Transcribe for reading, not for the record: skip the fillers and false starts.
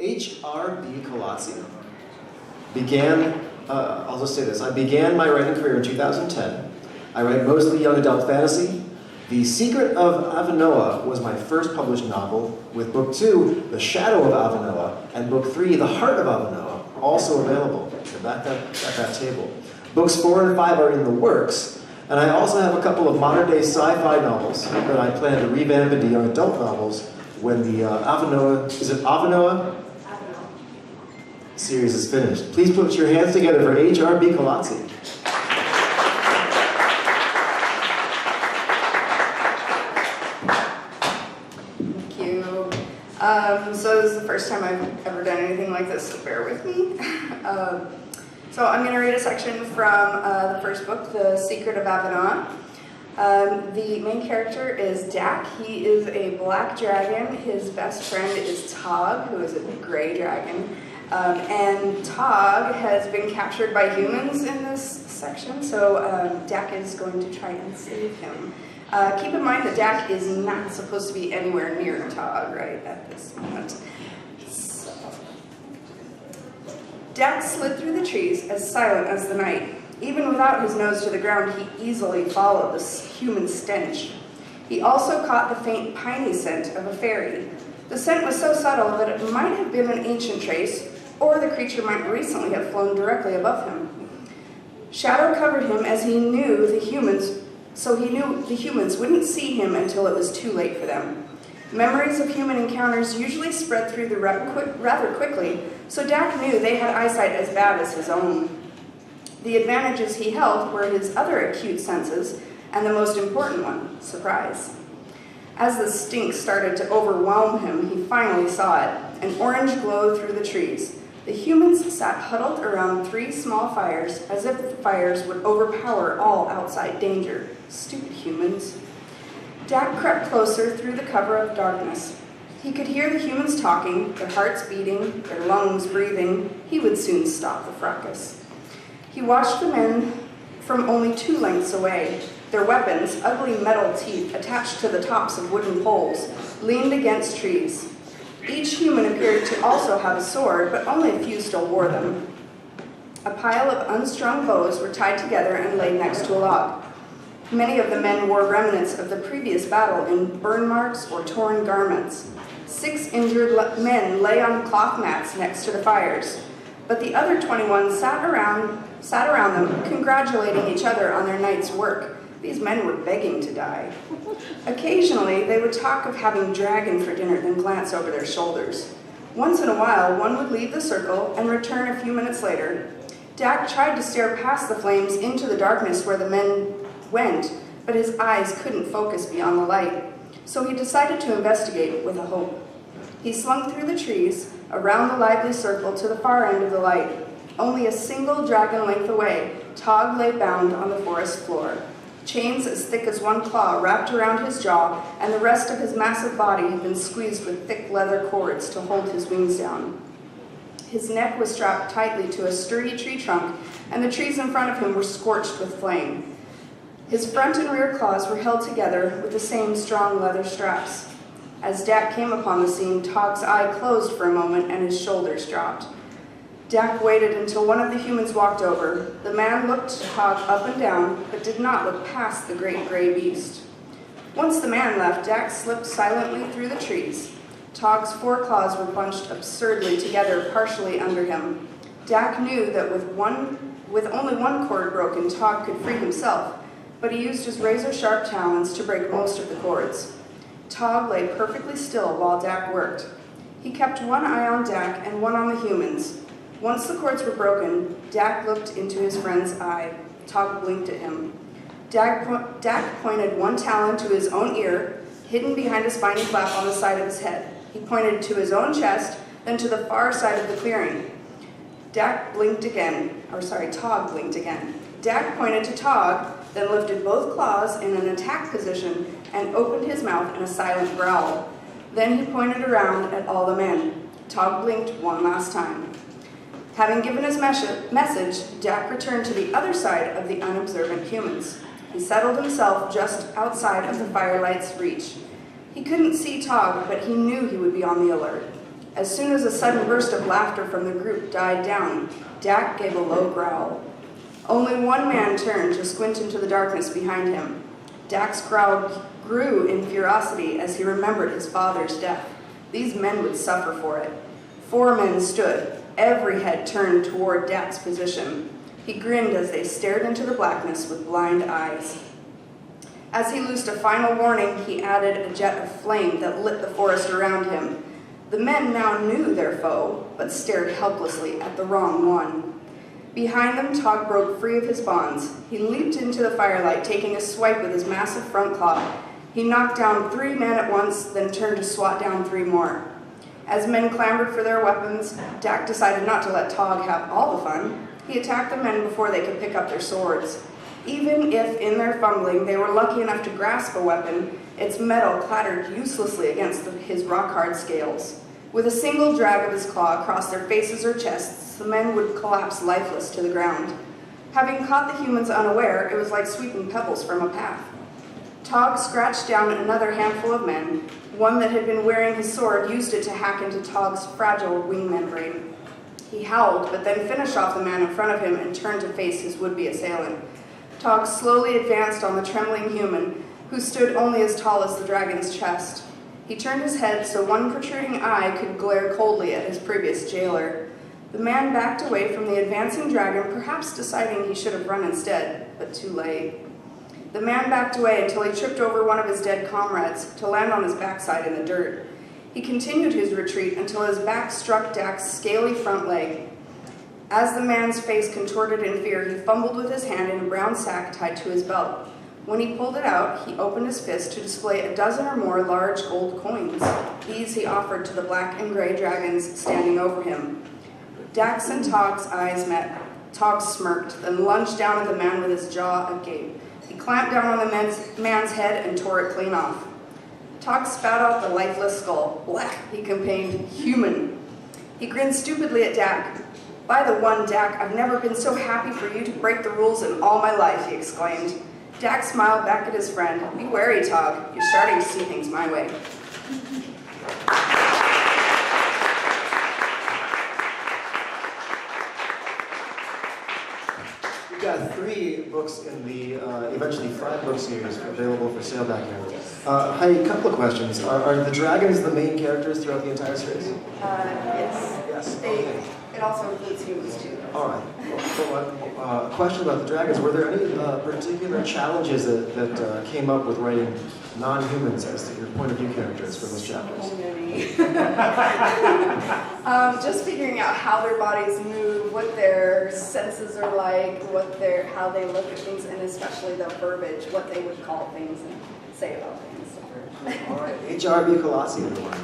H.R.B. Collotzi began, I'll just say this, I began my writing career in 2010. I write mostly young adult fantasy. The Secret of Avanoa was my first published novel, with book 2, The Shadow of Avanoa, and book 3, The Heart of Avanoa, also available. So back at that table. Books 4 and 5 are in the works, and I also have a couple of modern-day sci-fi novels that I plan to revamp into young adult novels when the Avanoa, is it Avanoa? Series is finished. Please put your hands together for H.R.B. Collotzi. Thank you. So this is the first time I've ever done anything like this, so bear with me. So I'm going to read a section from the first book, The Secret of Avanoa. The main character is Dak. He is a black dragon. His best friend is Tog, who is a gray dragon. And Tog has been captured by humans in this section, so Dak is going to try and save him. Keep in mind that Dak is not supposed to be anywhere near Tog right at this moment. So, Dak slid through the trees as silent as the night. Even without his nose to the ground, he easily followed the human stench. He also caught the faint piney scent of a fairy. The scent was so subtle that it might have been an ancient trace, or the creature might recently have flown directly above him. Shadow covered him as he knew the humans, so he knew the humans wouldn't see him until it was too late for them. Memories of human encounters usually spread through the rather quickly, so Dak knew they had eyesight as bad as his own. The advantages he held were his other acute senses, and the most important one, surprise. As the stink started to overwhelm him, he finally saw it, an orange glow through the trees. The humans sat huddled around 3 small fires, as if the fires would overpower all outside danger. Stupid humans. Dak crept closer through the cover of darkness. He could hear the humans talking, their hearts beating, their lungs breathing. He would soon stop the fracas. He watched the men from only 2 lengths away. Their weapons, ugly metal teeth attached to the tops of wooden poles, leaned against trees. Each human appeared to also have a sword, but only a few still wore them. A pile of unstrung bows were tied together and laid next to a log. Many of the men wore remnants of the previous battle in burn marks or torn garments. 6 injured men lay on cloth mats next to the fires, but the other 21 sat around them, congratulating each other on their night's work. These men were begging to die. Occasionally, they would talk of having dragon for dinner, then glance over their shoulders. Once in a while, one would leave the circle and return a few minutes later. Dak tried to stare past the flames into the darkness where the men went, but his eyes couldn't focus beyond the light, so he decided to investigate with a hope. He slunk through the trees, around the lively circle to the far end of the light. Only a single dragon length away, Tog lay bound on the forest floor. Chains as thick as one claw wrapped around his jaw, and the rest of his massive body had been squeezed with thick leather cords to hold his wings down. His neck was strapped tightly to a sturdy tree trunk, and the trees in front of him were scorched with flame. His front and rear claws were held together with the same strong leather straps. As Dak came upon the scene, Tog's eye closed for a moment and his shoulders dropped. Dak waited until one of the humans walked over. The man looked Tog up and down, but did not look past the great gray beast. Once the man left, Dak slipped silently through the trees. Tog's 4 claws were bunched absurdly together, partially under him. Dak knew that with only one cord broken, Tog could free himself, but he used his razor-sharp talons to break most of the cords. Tog lay perfectly still while Dak worked. He kept one eye on Dak and one on the humans. Once the cords were broken, Dak looked into his friend's eye. Tog blinked at him. Dak pointed one talon to his own ear, hidden behind a spiny flap on the side of his head. He pointed to his own chest, then to the far side of the clearing. Tog blinked again. Dak pointed to Tog, then lifted both claws in an attack position and opened his mouth in a silent growl. Then he pointed around at all the men. Tog blinked one last time. Having given his message, Dak returned to the other side of the unobservant humans. He settled himself just outside of the firelight's reach. He couldn't see Tog, but he knew he would be on the alert. As soon as a sudden burst of laughter from the group died down, Dak gave a low growl. Only one man turned to squint into the darkness behind him. Dak's growl grew in ferocity as he remembered his father's death. These men would suffer for it. 4 men stood, every head turned toward Dak's position. He grinned as they stared into the blackness with blind eyes. As he loosed a final warning, he added a jet of flame that lit the forest around him. The men now knew their foe, but stared helplessly at the wrong one. Behind them, Tog broke free of his bonds. He leaped into the firelight, taking a swipe with his massive front claw. He knocked down 3 men at once, then turned to swat down 3 more. As men clamored for their weapons, Dak decided not to let Tog have all the fun. He attacked the men before they could pick up their swords. Even if, in their fumbling, they were lucky enough to grasp a weapon, its metal clattered uselessly against his rock-hard scales. With a single drag of his claw across their faces or chests, the men would collapse lifeless to the ground. Having caught the humans unaware, it was like sweeping pebbles from a path. Tog scratched down another handful of men. One that had been wearing his sword used it to hack into Tog's fragile wing membrane. He howled, but then finished off the man in front of him and turned to face his would-be assailant. Tog slowly advanced on the trembling human, who stood only as tall as the dragon's chest. He turned his head so one protruding eye could glare coldly at his previous jailer. The man backed away from the advancing dragon, perhaps deciding he should have run instead, but too late. The man backed away until he tripped over one of his dead comrades to land on his backside in the dirt. He continued his retreat until his back struck Dak's scaly front leg. As the man's face contorted in fear, he fumbled with his hand in a brown sack tied to his belt. When he pulled it out, he opened his fist to display a dozen or more large gold coins. These he offered to the black and gray dragons standing over him. Dak's and Tog's eyes met. Tog smirked, then lunged down at the man with his jaw agape. He clamped down on the man's head and tore it clean off. Tog spat out the lifeless skull. Black, he complained. Human. He grinned stupidly at Dak. By the one, Dak, I've never been so happy for you to break the rules in all my life, he exclaimed. Dak smiled back at his friend. Be wary, Tog. You're starting to see things my way. We've got 3 books in the eventually 5-book series available for sale back here. Heidi, a couple of questions. Are the dragons the main characters throughout the entire series? Yes. Yes. It also includes humans, too. All right. A question about the dragons. Were there any particular challenges that came up with writing non-humans as your point of view characters for those chapters? Just figuring out how their bodies move, what their senses are like, how they look at things, and especially the verbiage, what they would call things and say about things. All right. H.R.B. Collotzi, everyone.